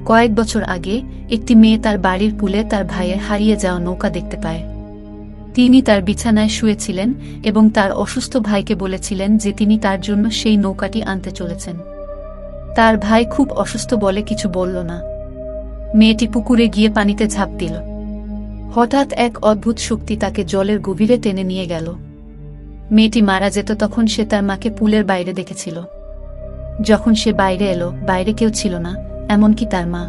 কয়েক বছর আগে একটি মেয়ে তার বাড়ির পুলে তার ভাইয়ের হারিয়ে যাওয়া নৌকা দেখতে পায়। তিনি তার বিছানায় শুয়েছিলেন এবং তার অসুস্থ ভাইকে বলেছিলেন যে তিনি তার জন্য সেই নৌকাটি আনতে চলেছেন। তার ভাই খুব অসুস্থ বলে কিছু বলল না। মেয়েটি পুকুরে গিয়ে পানিতে ঝাঁপ দিল। হঠাৎ এক অদ্ভুত শক্তি তাকে জলের গভীরে টেনে নিয়ে গেল। মেয়েটি মারা যেত তখন সে তার মাকে পুলের বাইরে দেখেছিল। যখন সে বাইরে এলো, বাইরে কেউ ছিল না, এমনকি তার মা।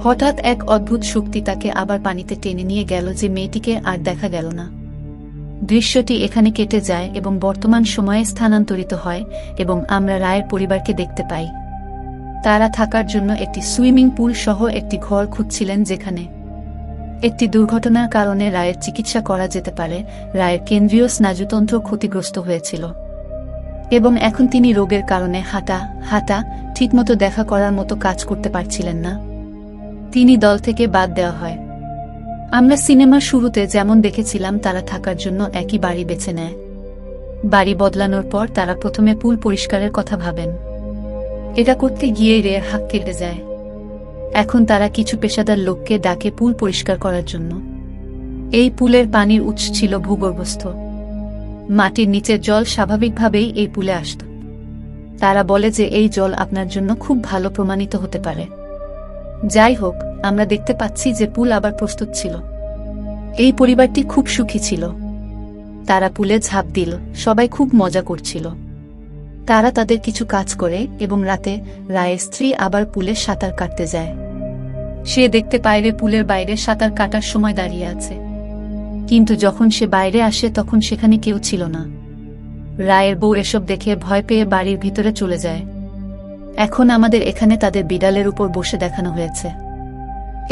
হঠাৎ এক অদ্ভুত শক্তি তাকে আবার পানিতে টেনে নিয়ে গেল যে মেয়েটিকে আর দেখা গেল না। দৃশ্যটি এখানে কেটে যায় এবং বর্তমান সময়ে স্থানান্তরিত হয় এবং আমরা রায়ের পরিবারকে দেখতে পাই। তারা থাকার জন্য একটি সুইমিং পুল সহ একটি ঘর খুঁজছিলেন যেখানে একটি দুর্ঘটনার কারণে রায়ের চিকিৎসা করা যেতে পারে। রায়ের কেন্দ্রীয় স্নায়ুতন্ত্র ক্ষতিগ্রস্ত হয়েছিল এবং এখন তিনি রোগের কারণে হাঁটা ঠিকমতো দেখা করার মতো কাজ করতে পারছিলেন না। তিনি দল থেকে বাদ দেওয়া হয়। আমরা সিনেমার শুরুতে যেমন দেখেছিলাম তারা থাকার জন্য একই বাড়ি বেছে নেয়। বাড়ি বদলানোর পর তারা প্রথমে পুল পরিষ্কারের কথা ভাবেন। এটা করতে গিয়ে রের হাত কেটে যায়। এখন তারা কিছু পেশাদার লোককে ডাকে পুল পরিষ্কার করার জন্য। এই পুলের পানির উৎস ছিল ভূগর্ভস্থ। মাটির নিচের জল স্বাভাবিকভাবেই এই পুলে আসত। তারা বলে যে এই জল আপনার জন্য খুব ভালো প্রমাণিত হতে পারে। যাই হোক, আমরা দেখতে পাচ্ছি যে পুল আবার প্রস্তুত ছিল। এই পরিবারটি খুব সুখী ছিল। তারা পুলে ঝাঁপ দিল, সবাই খুব মজা করছিল। তারা তাদের কিছু কাজ করে এবং রাতে রায়ের স্ত্রী আবার পুলে সাঁতার কাটতে যায়। সে দেখতে পায় রে পুলের বাইরে সাঁতার কাটার সময় দাঁড়িয়ে আছে, কিন্তু যখন সে বাইরে আসে তখন সেখানে কেউ ছিল না। রায়ের বউ এসব দেখে ভয় পেয়ে বাড়ির ভিতরে চলে যায়। এখন আমাদের এখানে তাদের বিড়ালের উপর বসে দেখানো হয়েছে।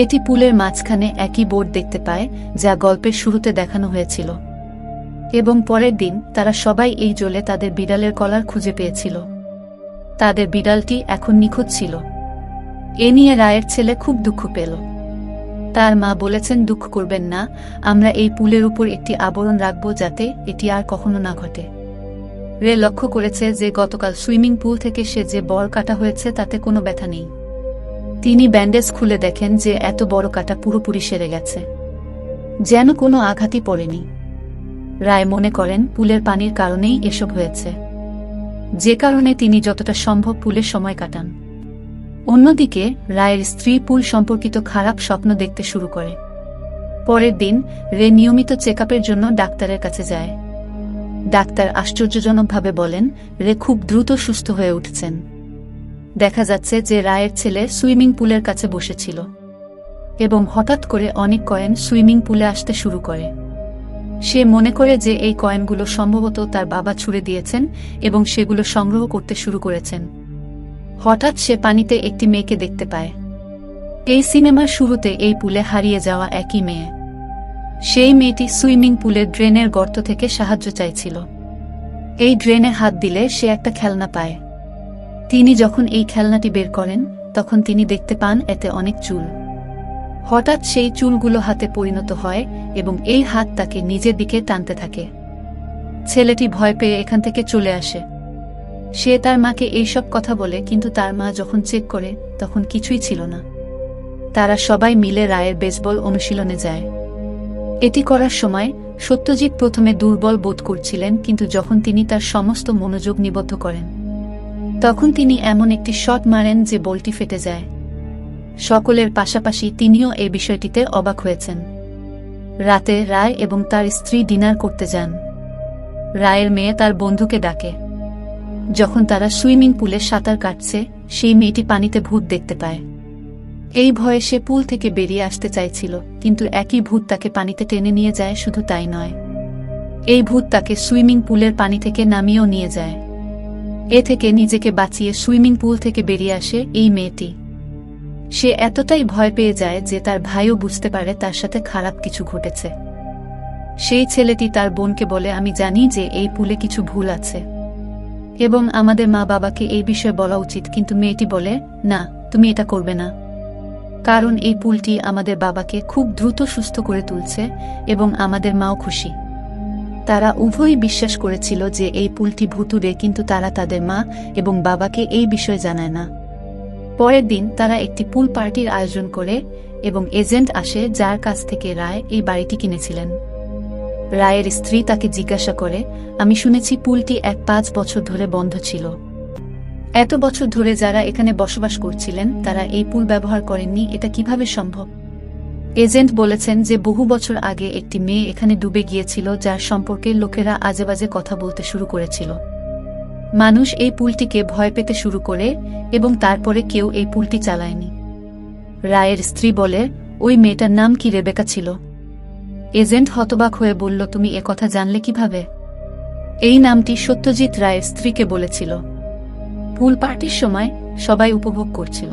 এটি পুলের মাঝখানে একই বোর্ড দেখতে পায় যা গল্পের শুরুতে দেখানো হয়েছিল এবং পরের দিন তারা সবাই এই জলে তাদের বিড়ালের কলার খুঁজে পেয়েছিল। তাদের বিড়ালটি এখন নিখোঁজ ছিল। এ নিয়ে রায়ের ছেলে খুব দুঃখ পেল। তার মা বলেছেন, দুঃখ করবেন না, আমরা এই পুলের উপর একটি আবরণ রাখব যাতে এটি আর কখনো না ঘটে। রে লক্ষ্য করেছে যে গতকাল সুইমিং পুল থেকে সে যে বল কাটা হয়েছে তাতে কোনো ব্যথা নেই। তিনি ব্যান্ডেজ খুলে দেখেন যে এত বড় কাটা পুরোপুরি সেরে গেছে, যেন কোনো আঘাতই পড়েনি। রায় মনে করেন পুলের পানির কারণেই এসব হয়েছে, যে কারণে তিনি যতটা সম্ভব পুলে সময় কাটান। অন্যদিকে রায়ের স্ত্রী পুল সম্পর্কিত খারাপ স্বপ্ন দেখতে শুরু করে। পরের দিন রে নিয়মিত চেকআপের জন্য ডাক্তারের কাছে যায়। ডাক্তার আশ্চর্যজনকভাবে বলেন রে খুব দ্রুত সুস্থ হয়ে উঠছেন। দেখা যাচ্ছে যে রায়ের ছেলে সুইমিং পুলের কাছে বসেছিল এবং হঠাৎ করে অনেক কয়েন সুইমিং পুলে আসতে শুরু করে। সে মনে করে যে এই কয়েনগুলো সম্ভবত তার বাবা ছুঁড়ে দিয়েছেন এবং সেগুলো সংগ্রহ করতে শুরু করেছেন। হঠাৎ সে পানিতে একটি মেয়েকে দেখতে পায়। এই সিনেমার শুরুতে এই পুলে হারিয়ে যাওয়া একই মেয়ে। সেই মেয়েটি সুইমিং পুলের ড্রেনের গর্ত থেকে সাহায্য চাইছিল। এই ড্রেনে হাত দিলে সে একটা খেলনা পায়। তিনি যখন এই খেলনাটি বের করেন তখন তিনি দেখতে পান এতে অনেক চুল। হঠাৎ সেই চুলগুলো হাতে পরিণত হয় এবং এই হাত তাকে নিজের দিকে টানতে থাকে। ছেলেটি ভয় পেয়ে এখান থেকে চলে আসে। সে তার মাকে এইসব কথা বলে, কিন্তু তার মা যখন চেক করে তখন কিছুই ছিল না। তারা সবাই মিলে রায়ের বেসবল অনুশীলনে যায়। এটি করার সময় সত্যজিৎ প্রথমে দুর্বল বোধ করছিলেন, কিন্তু যখন তিনি তার সমস্ত মনোযোগ নিবদ্ধ করেন তখন তিনি এমন একটি শট মারেন যে বলটি ফেটে যায়। সকলের পাশাপাশি তিনিও এই বিষয়টিতে অবাক হয়েছেন। রাতে রায় এবং তার স্ত্রী ডিনার করতে যান। রায়ের মেয়ে তার বন্ধুকে ডাকে। যখন তারা সুইমিং পুলে সাঁতার কাটছে, সেই মেয়েটি পানিতে ভূত দেখতে পায়। এই ভয়ে সে পুল থেকে বেরিয়ে আসতে চাইছিল, কিন্তু একই ভূত তাকে পানিতে টেনে নিয়ে যায়। শুধু তাই নয়, এই ভূত তাকে সুইমিং পুলের পানি থেকে নামিয়েও নিয়ে যায়। এ থেকে নিজেকে বাঁচিয়ে সুইমিং পুল থেকে বেরিয়ে আসে এই মেয়েটি। সে এতটাই ভয় পেয়ে যায় যে তার ভাইও বুঝতে পারে তার সাথে খারাপ কিছু ঘটেছে। সেই ছেলেটি তার বোনকে বলে, আমি জানি যে এই পুলে কিছু ভুল আছে এবং আমাদের মা বাবাকে এই বিষয়ে বলা উচিত, কিন্তু মেয়েটি বলে, না, তুমি এটা করবে না, কারণ এই পুলটি আমাদের বাবাকে খুব দ্রুত সুস্থ করে তুলছে এবং আমাদের মাও খুশি। তারা উভয়ই বিশ্বাস করেছিল যে এই পুলটি ভুতুড়ে, কিন্তু তারা তাদের মা এবং বাবাকে এই বিষয়ে জানায় না। পরের দিন তারা একটি পুল পার্টির আয়োজন করে এবং এজেন্ট আসে যার কাছ থেকে রায় এই বাড়িটি কিনেছিলেন। রায়ের স্ত্রী তাকে জিজ্ঞাসা করে, আমি শুনেছি পুলটি 5 বছর ধরে বন্ধ ছিল। এত বছর ধরে যারা এখানে বসবাস করছিলেন তারা এই পুল ব্যবহার করেননি, এটা কিভাবে সম্ভব? এজেন্ট বলেছেন যে বহু বছর আগে একটি মেয়ে এখানে ডুবে গিয়েছিল, যার সম্পর্কে লোকেরা আজেবাজে কথা বলতে শুরু করেছিল। মানুষ এই পুলটিকে ভয় পেতে শুরু করে এবং তারপরে কেউ এই পুলটি চালায়নি। রায়ের স্ত্রী বলে, ওই মেয়েটার নাম কি রেবেকা ছিল? এজেন্ট হতবাক হয়ে বলল, তুমি কথা জানলে কিভাবে? এই নামটি সত্যজিৎ রায়ের স্ত্রীকে বলেছিল। পুল পার্টির সময় সবাই উপভোগ করছিল।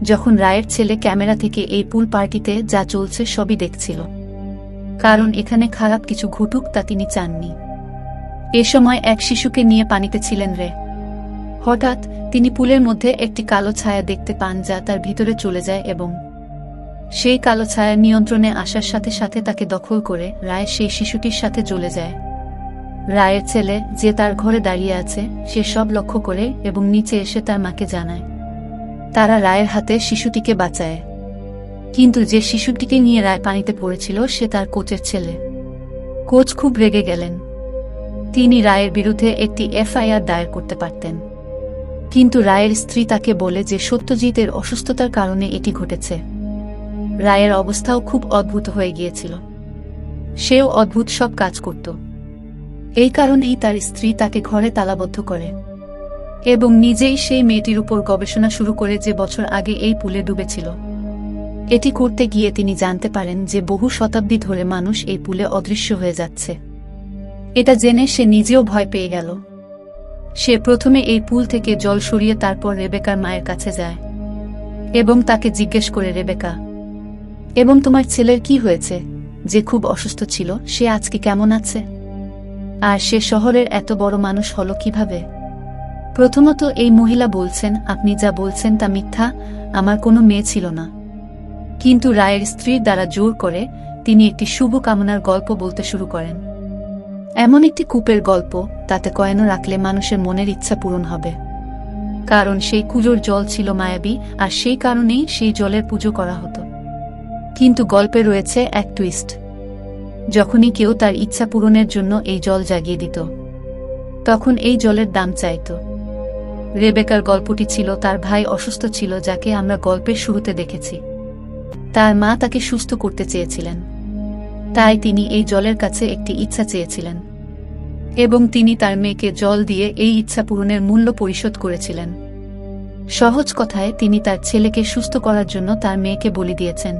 যখন রায়ের ছেলে ক্যামেরা থেকে এই পুল পার্টিতে যা চলছে সবই দেখছিল, কারণ এখানে খারাপ কিছু ঘটুক তা তিনি চাননি। এ সময় এক শিশুকে নিয়ে পানিতে ছিলেন রে। হঠাৎ তিনি পুলের মধ্যে একটি কালো ছায়া দেখতে পান যা তার ভিতরে চলে যায় এবং সেই কালো ছায়া নিয়ন্ত্রণে আসার সাথে সাথে তাকে দখল করে রায় সেই শিশুটির সাথে জ্বলে যায়। রায়ের ছেলে যে তার ঘরে দাঁড়িয়ে আছে সে সব লক্ষ্য করে এবং নিচে এসে তার মাকে জানায়। তারা রায়ের হাতে শিশুটিকে বাঁচায়, কিন্তু যে শিশুটিকে নিয়ে রায় পানিতে পড়েছিল সে তার কোচের ছেলে। কোচ খুব রেগে গেলেন। তিনি রায়ের বিরুদ্ধে একটি এফআইআর দায়ের করতে পারতেন, কিন্তু রায়ের স্ত্রী তাকে বলে যে সত্যজিতের অসুস্থতার কারণে এটি ঘটেছে। রায়ের অবস্থাও খুব অদ্ভুত হয়ে গিয়েছিল, সেও অদ্ভুত সব কাজ করত। এই কারণেই তার স্ত্রী তাকে ঘরে তালাবদ্ধ করে এবং নিজেই সেই মেয়েটির উপর গবেষণা শুরু করে যে বছর আগে এই পুলে ডুবেছিল। এটি করতে গিয়ে তিনি জানতে পারেন যে বহু শতাব্দী ধরে মানুষ এই পুলে অদৃশ্য হয়ে যাচ্ছে। এটা জেনে সে নিজেও ভয় পেয়ে গেল। সে প্রথমে এই পুল থেকে জল সরিয়ে তারপর রেবেকার মায়ের কাছে যায় এবং তাকে জিজ্ঞেস করে, রেবেকা, এবং তোমার ছেলের কি হয়েছে, যে খুব অসুস্থ ছিল, সে আজকে কেমন আছে? আর সে শহরের এত বড় মানুষ হলো কিভাবে? প্রথমত এই মহিলা বলছেন, আপনি যা বলছেন তা মিথ্যা, আমার কোনো মেয়ে ছিল না। কিন্তু রায়ের স্ত্রীর দ্বারা জোর করে তিনি একটি শুভ কামনার গল্প বলতে শুরু করেন। এমন একটি কূপের গল্প, তাতে কয়েন রাখলে মানুষের মনের ইচ্ছা পূরণ হবে, কারণ সেই কুয়োর জল ছিল মায়াবী আর সেই কারণেই সেই জলের পুজো করা হতো। কিন্তু গল্পে রয়েছে এক টুইস্ট। যখনই কেউ তার ইচ্ছা পূরণের জন্য এই জল জাগিয়ে দিত, তখন এই জলের দাম চাইত। রেবেকার গল্পটি ছিল, তার ভাই অসুস্থ ছিল যাকে আমরা গল্পের শুরুতে দেখেছি। তার মা তাকে সুস্থ করতে চেয়েছিলেন, তাই তিনি এই জলের কাছে একটি ইচ্ছা চেয়েছিলেন এবং তিনি তার মেয়েকে জল দিয়ে এই ইচ্ছা পূরণের মূল্য পরিশোধ করেছিলেন। সহজ কথায় তিনি তার ছেলেকে সুস্থ করার জন্য তার মেয়েকে বলি দিয়েছেন।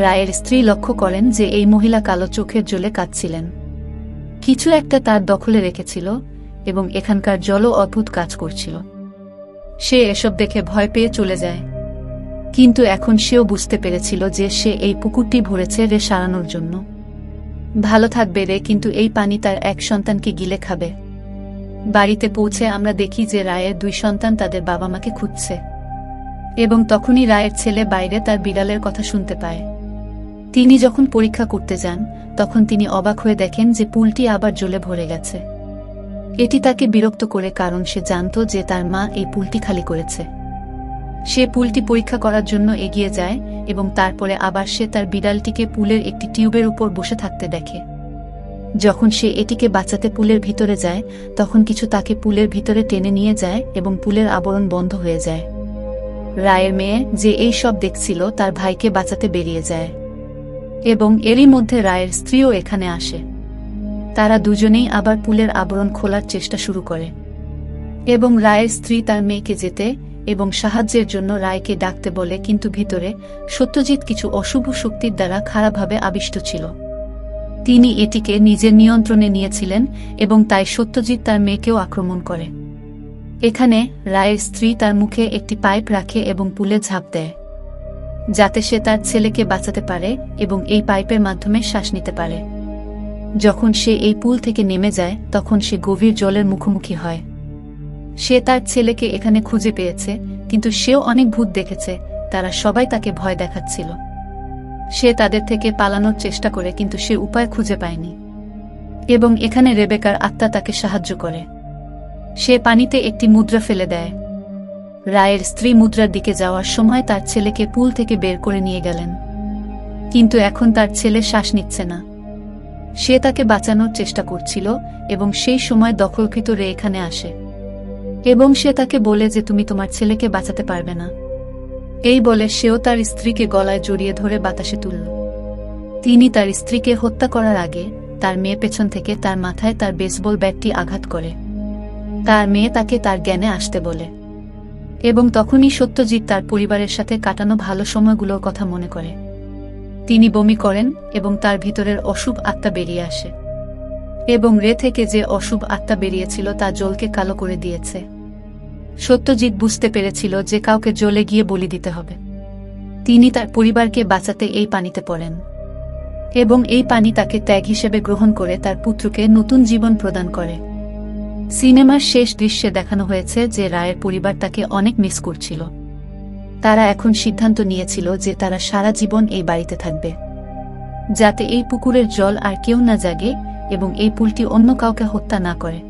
রায়ের স্ত্রী লক্ষ্য করেন যে এই মহিলা কালো চোখের জ্বলে কাঁদছিলেন, কিছু একটা তার দখলে রেখেছিল এবং এখানকার জলও অদ্ভুত কাজ করছিল। সে এসব দেখে ভয় পেয়ে চলে যায়, কিন্তু এখন সেও বুঝতে পেরেছিল যে সে এই পুকুরটি ভরেছে রে সারানোর জন্য। ভালো থাকবে রে, কিন্তু এই পানি তার এক সন্তানকে গিলে খাবে। বাড়িতে পৌঁছে আমরা দেখি যে রায়ের 2 সন্তান তাদের বাবা মাকে খুঁজছে এবং তখনই রায়ের ছেলে বাইরে তার বিড়ালের কথা শুনতে পায়। তিনি যখন পরীক্ষা করতে যান তখন তিনি অবাক হয়ে দেখেন যে পুলটি আবার জলে ভরে গেছে। এটি তাকে বিরক্ত করে, কারণ সে জানত যে তার মা এই পুলটি খালি করেছে। সে পুলটি পরীক্ষা করার জন্য এগিয়ে যায় এবং তারপরে আবার সে তার বিড়ালটিকে পুলের একটি টিউবের উপর বসে থাকতে দেখে। যখন সে এটিকে বাঁচাতে পুলের ভিতরে যায় তখন কিছু তাকে পুলের ভিতরে টেনে নিয়ে যায় এবং পুলের আবরণ বন্ধ হয়ে যায়। রায়ের মেয়ে যে এই সব দেখছিল তার ভাইকে বাঁচাতে বেরিয়ে যায় এবং এরই মধ্যে রায়ের স্ত্রীও এখানে আসে। তারা দুজনেই আবার পুলের আবরণ খোলার চেষ্টা শুরু করে এবং রায়ের স্ত্রী তার মেয়েকে যেতে এবং সাহায্যের জন্য রায়কে ডাকতে বলে, কিন্তু ভিতরে সত্যজিৎ কিছু অশুভ শক্তির দ্বারা খারাপভাবে আবিষ্ট ছিল। তিনি এটিকে নিজের নিয়ন্ত্রণে নিয়েছিলেন এবং তাই সত্যজিৎ তার মেয়েকেও আক্রমণ করে। এখানে রায়ের স্ত্রী তার মুখে একটি পাইপ রাখে এবং পুলে ঝাঁপ দেয়, যাতে সে তার ছেলেকে বাঁচাতে পারে এবং এই পাইপের মাধ্যমে শ্বাস নিতে পারে। যখন সে এই পুল থেকে নেমে যায় তখন সে গভীর জলের মুখোমুখি হয়। সে তার ছেলেকে এখানে খুঁজে পেয়েছে, কিন্তু সেও অনেক ভূত দেখেছে, তারা সবাই তাকে ভয় দেখাচ্ছিল। সে তাদের থেকে পালানোর চেষ্টা করে, কিন্তু সে উপায় খুঁজে পায়নি এবং এখানে রেবেকার আত্মা তাকে সাহায্য করে। সে পানিতে একটি মুদ্রা ফেলে দেয়। রায়ের স্ত্রী মুদ্রার দিকে যাওয়ার সময় তার ছেলেকে পুল থেকে বের করে নিয়ে গেলেন, কিন্তু এখন তার ছেলে শ্বাস নিচ্ছে না। সে তাকে বাঁচানোর চেষ্টা করছিল এবং সেই সময় দখলকৃত রে এখানে আসে এবং সে তাকে বলে যে তুমি তোমার ছেলেকে বাঁচাতে পারবে না। এই বলে সেও তার স্ত্রীকে গলায় জড়িয়ে ধরে বাতাসে তুলল। তিনি তার স্ত্রীকে হত্যা করার আগে তার মেয়ে পেছন থেকে তার মাথায় তার বেসবল ব্যাটটি আঘাত করে। তার মেয়ে তাকে তার জ্ঞানে আসতে বলে এবং তখনই সত্যজিৎ তার পরিবারের সাথে কাটানো ভালো সময়গুলোর কথা মনে করে। তিনি বমি করেন এবং তার ভিতরের অশুভ আত্মা বেরিয়ে আসে এবং রে থেকে যে অশুভ আত্মা বেরিয়েছিল তা জলকে কালো করে দিয়েছে। সত্যজিৎ বুঝতে পেরেছিল যে কাউকে জলে গিয়ে বলি দিতে হবে। তিনি তার পরিবারকে বাঁচাতে এই পানিতে পড়েন এবং এই পানি তাকে ত্যাগ হিসেবে গ্রহণ করে তার পুত্রকে নতুন জীবন প্রদান করে। সিনেমার শেষ দৃশ্যে দেখানো হয়েছে যে রায়ের পরিবার তাকে অনেক মিস করছিল। তারা এখন সিদ্ধান্ত নিয়েছিল যে তারা সারা জীবন এই বাড়িতে থাকবে, যাতে এই পুকুরের জল আর কেউ না জাগে এবং এই পুলটি অন্য কাউকে হত্যা না করে।